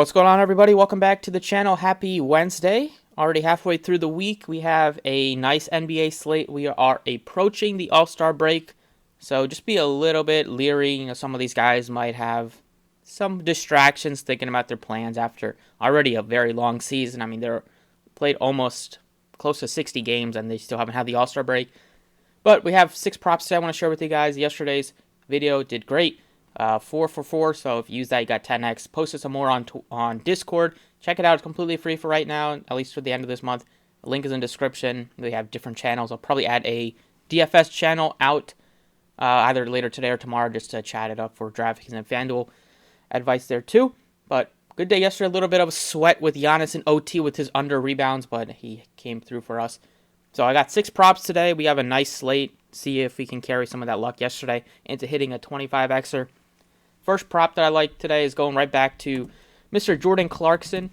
What's going on, everybody? Welcome back to the channel. Happy Wednesday. Already halfway through the week. We have a nice NBA slate. We are approaching the All-Star break, so just be a little bit leery. Some of these guys might have some distractions thinking about their plans after already a very long season. I mean, they're played almost close to 60 games, and they still haven't had the All-Star break. But we have 6 props today I want to share with you guys. Yesterday's video did great. 4 for 4, so if you use that, you got 10x. Posted some more on Discord. Check it out. It's completely free for right now, at least for the end of this month. The link is in the description. We have different channels. I'll probably add a DFS channel out either later today or tomorrow just to chat it up for Draftkings and Fanduel advice there too. But good day yesterday. A little bit of a sweat with Giannis in OT with his under rebounds, but he came through for us. So I got 6 props today. We have a nice slate. See if we can carry some of that luck yesterday into hitting a 25xer. First prop that I like today is going right back to Mr. Jordan Clarkson.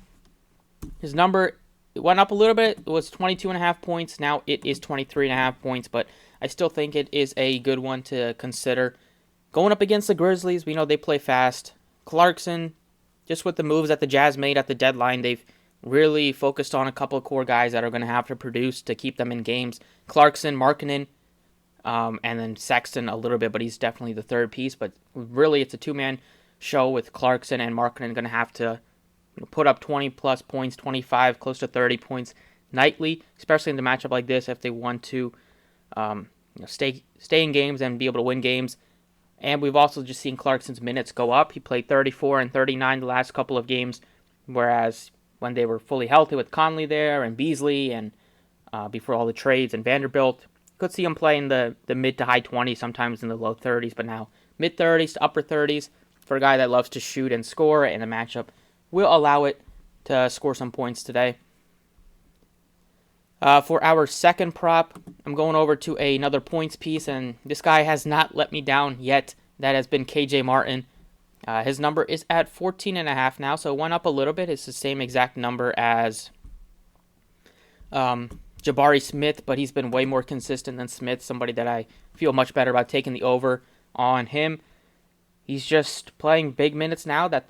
His number went up a little bit. It was 22.5 points. Now it is 23.5 points, but I still think it is a good one to consider. Going up against the Grizzlies, we know they play fast. Clarkson, just with the moves that the Jazz made at the deadline, they've really focused on a couple of core guys that are going to have to produce to keep them in games. Clarkson, Markkanen, and then Sexton a little bit, but he's definitely the third piece. But really, it's a two-man show with Clarkson and Markkanen going to have to put up 20-plus points, 25, close to 30 points nightly, especially in the matchup like this if they want to stay in games and be able to win games. And we've also just seen Clarkson's minutes go up. He played 34 and 39 the last couple of games, whereas when they were fully healthy with Conley there and Beasley and before all the trades and Vanderbilt, could see him play in the mid to high 20s, sometimes in the low 30s, but now mid 30s to upper 30s for a guy that loves to shoot and score, and the matchup will allow it to score some points today. For our second prop, I'm going over to another points piece, and this guy has not let me down yet. That has been KJ Martin. His number is at 14.5 now, so it went up a little bit. It's the same exact number as Jabari Smith, but he's been way more consistent than Smith, somebody that I feel much better about taking the over on him. He's just playing big minutes now that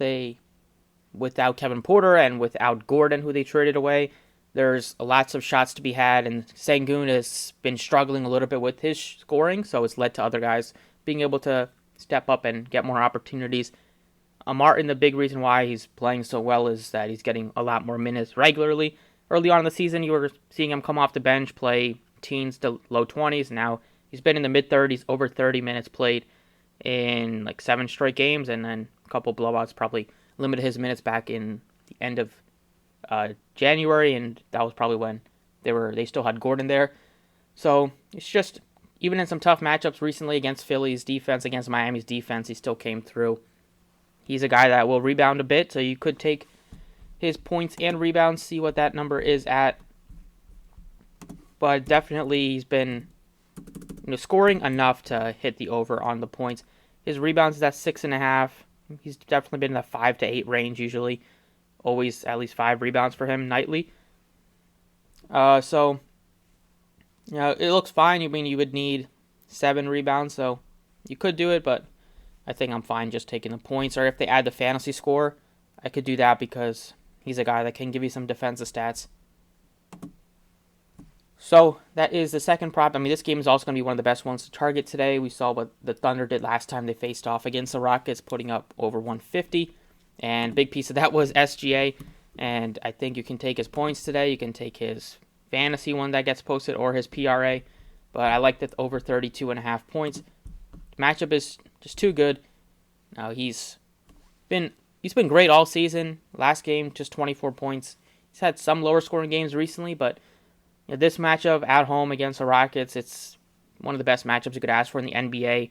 without Kevin Porter and without Gordon, who they traded away, there's lots of shots to be had, and Sengun has been struggling a little bit with his scoring, so it's led to other guys being able to step up and get more opportunities. Martin, the big reason why he's playing so well is that he's getting a lot more minutes regularly. Early on in the season, you were seeing him come off the bench, play teens to low 20s. Now he's been in the mid-30s, over 30 minutes played in like 7 straight games, and then a couple blowouts probably limited his minutes back in the end of January, and that was probably when they still had Gordon there. So it's just, even in some tough matchups recently against Philly's defense, against Miami's defense, he still came through. He's a guy that will rebound a bit, so you could take his points and rebounds, see what that number is at. But definitely he's been scoring enough to hit the over on the points. His rebounds is at 6.5. He's definitely been in the 5 to 8 range usually. Always at least 5 rebounds for him nightly. So it looks fine. I mean, you would need 7 rebounds, so you could do it, but I think I'm fine just taking the points. Or if they add the fantasy score, I could do that because he's a guy that can give you some defensive stats. So that is the second prop. I mean, this game is also going to be one of the best ones to target today. We saw what the Thunder did last time they faced off against the Rockets, putting up over 150. And big piece of that was SGA. And I think you can take his points today. You can take his fantasy one that gets posted or his PRA. But I like that over 32.5 points. Matchup is just too good. He's been great all season. Last game, just 24 points. He's had some lower scoring games recently, but this matchup at home against the Rockets, it's one of the best matchups you could ask for in the NBA.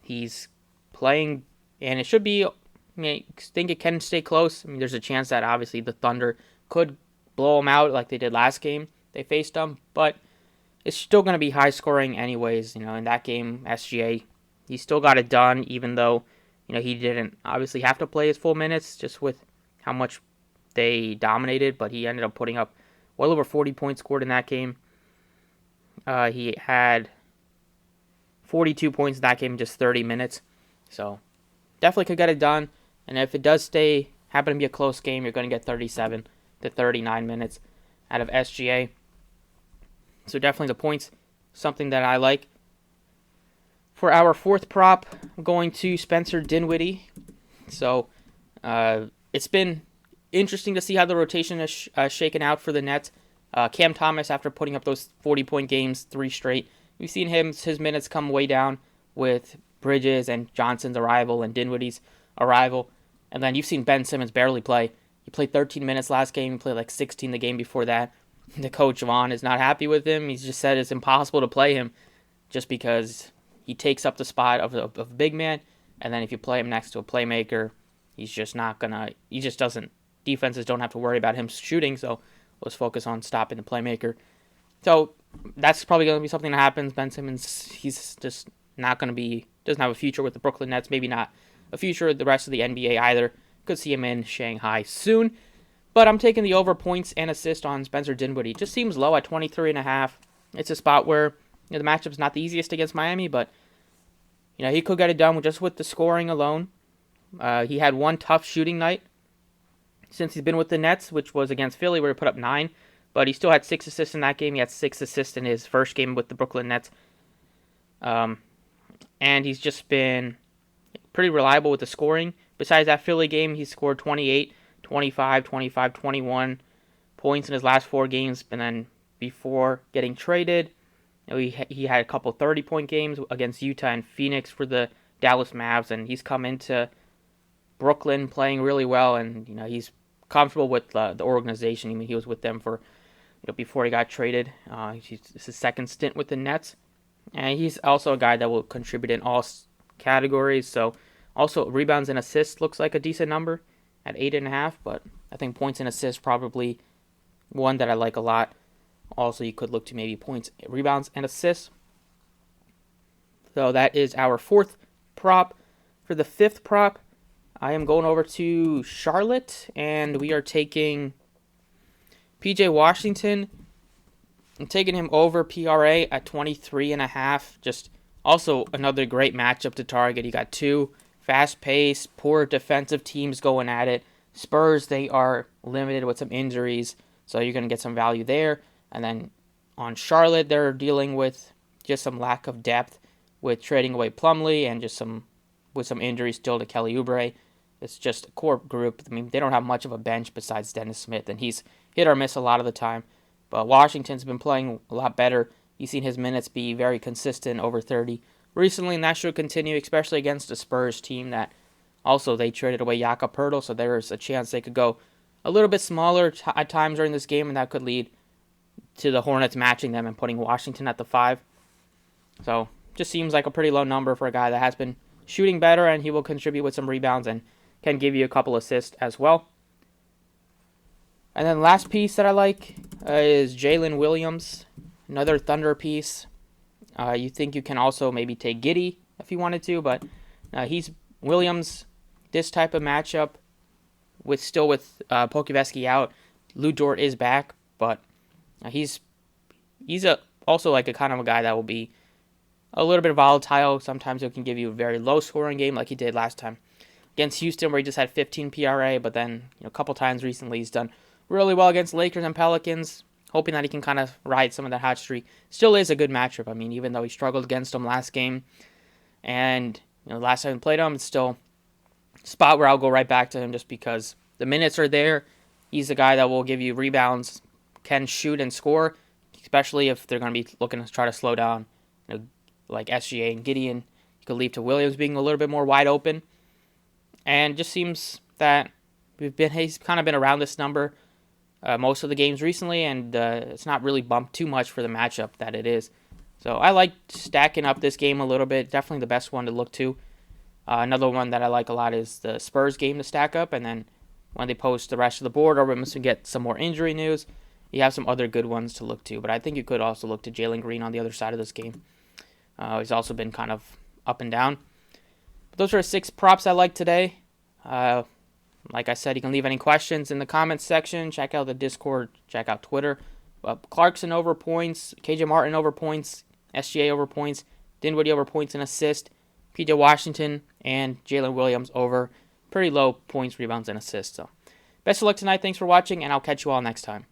He's playing, and it should be, I think it can stay close. I mean, there's a chance that obviously the Thunder could blow him out like they did last game they faced them, but it's still going to be high scoring anyways. In that game, SGA, he still got it done, even though he didn't obviously have to play his full minutes just with how much they dominated, but he ended up putting up well over 40 points scored in that game. He had 42 points in that game in just 30 minutes. So definitely could get it done. And if it does stay happen to be a close game, you're going to get 37 to 39 minutes out of SGA. So definitely the points, something that I like. For our fourth prop, I'm going to Spencer Dinwiddie. So it's been interesting to see how the rotation is shaken out for the Nets. Cam Thomas, after putting up those 40-point games, 3 straight, we've seen his minutes come way down with Bridges and Johnson's arrival and Dinwiddie's arrival. And then you've seen Ben Simmons barely play. He played 13 minutes last game. He played like 16 the game before that. The coach, Vaughn, is not happy with him. He's just said it's impossible to play him just because he takes up the spot of a big man. And then if you play him next to a playmaker, he's just not going to, he just doesn't, defenses don't have to worry about him shooting. So let's focus on stopping the playmaker. So that's probably going to be something that happens. Ben Simmons, he's just not going to be, doesn't have a future with the Brooklyn Nets. Maybe not a future with the rest of the NBA either. Could see him in Shanghai soon. But I'm taking the over points and assist on Spencer Dinwiddie. Just seems low at 23.5. It's a spot where the matchup's not the easiest against Miami, but he could get it done just with the scoring alone. He had one tough shooting night since he's been with the Nets, which was against Philly, where he put up 9. But he still had 6 assists in that game. He had 6 assists in his first game with the Brooklyn Nets. And he's just been pretty reliable with the scoring. Besides that Philly game, he scored 28, 25, 25, 21 points in his last 4 games. And then before getting traded, he had a couple 30-point games against Utah and Phoenix for the Dallas Mavs. And he's come into Brooklyn playing really well. And, he's comfortable with the organization. I mean, he was with them for, before he got traded. It's his second stint with the Nets. And he's also a guy that will contribute in all categories. So also rebounds and assists looks like a decent number at 8.5. But I think points and assists probably one that I like a lot. Also, you could look to maybe points, rebounds, and assists. So that is our fourth prop. For the fifth prop, I am going over to Charlotte, and we are taking PJ Washington. I'm taking him over PRA at 23.5. Just also another great matchup to target. You got 2 fast-paced, poor defensive teams going at it. Spurs, they are limited with some injuries, so you're going to get some value there. And then on Charlotte, they're dealing with just some lack of depth with trading away Plumlee and just with some injuries still to Kelly Oubre. It's just a core group. I mean, they don't have much of a bench besides Dennis Smith, and he's hit or miss a lot of the time. But Washington's been playing a lot better. You've seen his minutes be very consistent, over 30 recently, and that should continue, especially against a Spurs team that also they traded away Jakob Poeltl, so there's a chance they could go a little bit smaller at times during this game, and that could lead to the Hornets matching them and putting Washington at the 5. So just seems like a pretty low number for a guy that has been shooting better, and he will contribute with some rebounds and can give you a couple assists as well. And then last piece that I like is Jalen Williams, another Thunder piece. You think you can also maybe take Giddey if you wanted to, but he's Williams, this type of matchup, with Pokusevski out. Lou Dort is back, but he's also like a kind of a guy that will be a little bit volatile. Sometimes it can give you a very low scoring game like he did last time against Houston, where he just had 15 PRA, but then a couple times recently he's done really well against Lakers and Pelicans, hoping that he can kind of ride some of that hot streak. Still is a good matchup. I mean, even though he struggled against them last game, and last time we played him, it's still a spot where I'll go right back to him just because the minutes are there. He's a guy that will give you rebounds, can shoot and score, especially if they're going to be looking to try to slow down, like SGA and Gideon. You could leave to Williams being a little bit more wide open. And just seems that he's kind of been around this number most of the games recently, and it's not really bumped too much for the matchup that it is. So I like stacking up this game a little bit. Definitely the best one to look to. Another one that I like a lot is the Spurs game to stack up, and then when they post the rest of the board, or when we get some more injury news, you have some other good ones to look to. But I think you could also look to Jalen Green on the other side of this game. He's also been kind of up and down. But those are 6 props I like today. Like I said, you can leave any questions in the comments section. Check out the Discord. Check out Twitter. Clarkson over points. KJ Martin over points. SGA over points. Dinwiddie over points and assist. PJ Washington and Jalen Williams over pretty low points, rebounds, and assists. So, best of luck tonight. Thanks for watching, and I'll catch you all next time.